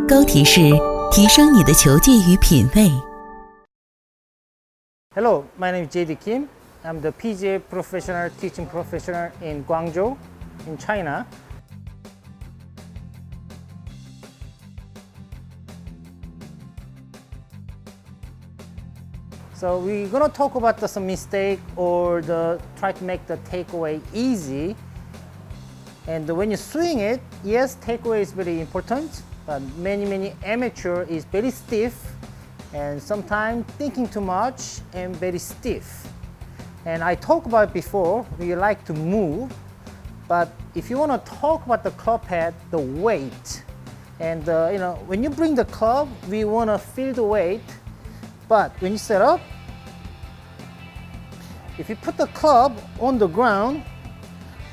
高提示提升你的球技与品味。Hello, my name is JD.Kim. I'm the PGA professional teaching professional in Guangzhou, in China. So we're going to talk about some mistake or try to make the takeaway easy. And when you swing it, yes, takeaway is very important, but many amateur is very stiff and sometimes thinking too much and very stiff. And I talked about it before, we like to move, but if you want to talk about the club head, the weight, and when you bring the club, we want to feel the weight. But when you set up, if you put the club on the ground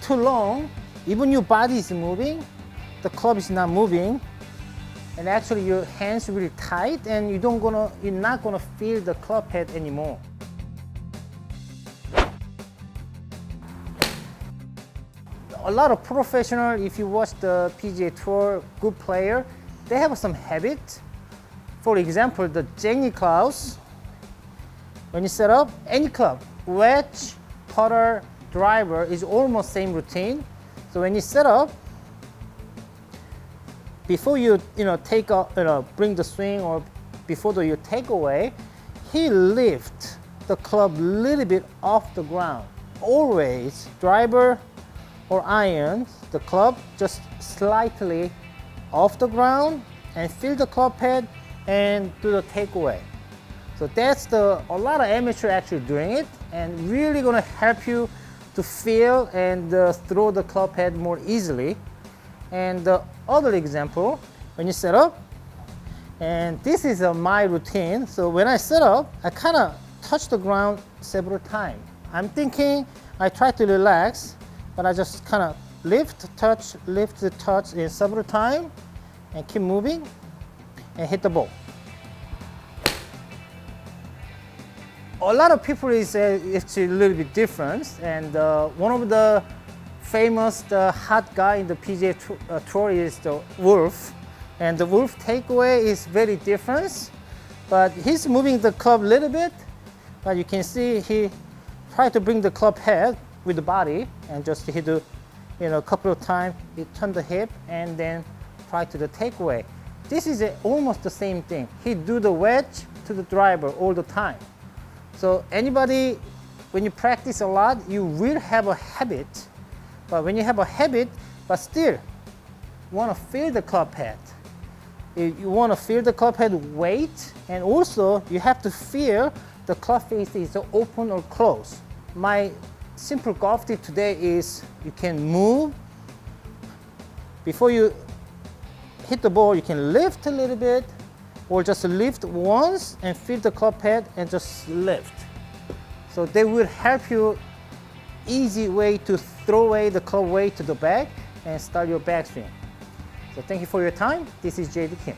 too long, even your body is moving, the club is not moving, and actually your hands are really tight, and you're not gonna feel the club head anymore. A lot of professionals, if you watch the PGA Tour, good player, they have some habit. For example, the Jenny Klaus, when you set up any club, wedge, putter, driver is almost same routine. So when you set up, before you bring the swing or before you take away, he lift the club a little bit off the ground. Always driver or iron, the club just slightly off the ground and feel the club head and do the takeaway. So that's a lot of amateur actually doing it, and really gonna help you to feel and throw the club head more easily. And the other example, when you set up, and this is my routine. So when I set up, I kind of touch the ground several times. I'm thinking, I try to relax, but I just kind of lift, touch in several times, and keep moving, and hit the ball. A lot of people is actually a little bit different, and one of the famous, the hot guy in the PGA Tour is the Wolf, and the Wolf takeaway is very different, but he's moving the club a little bit, but you can see he tried to bring the club head with the body, and just he do, a couple of times, he turn the hip, and then try to the takeaway. This is almost the same thing. He do the wedge to the driver all the time. So anybody, when you practice a lot, you will have a habit. But when you have a habit, but still want to feel the club head. You want to feel the club head weight, and also you have to feel the club face is open or closed. My simple golf tip today is you can move. Before you hit the ball, you can lift a little bit, or just lift once and feel the club head and just lift. So they will help you easy way to throw away the club weight to the back and start your backswing. So thank you for your time. This is JD.Kim.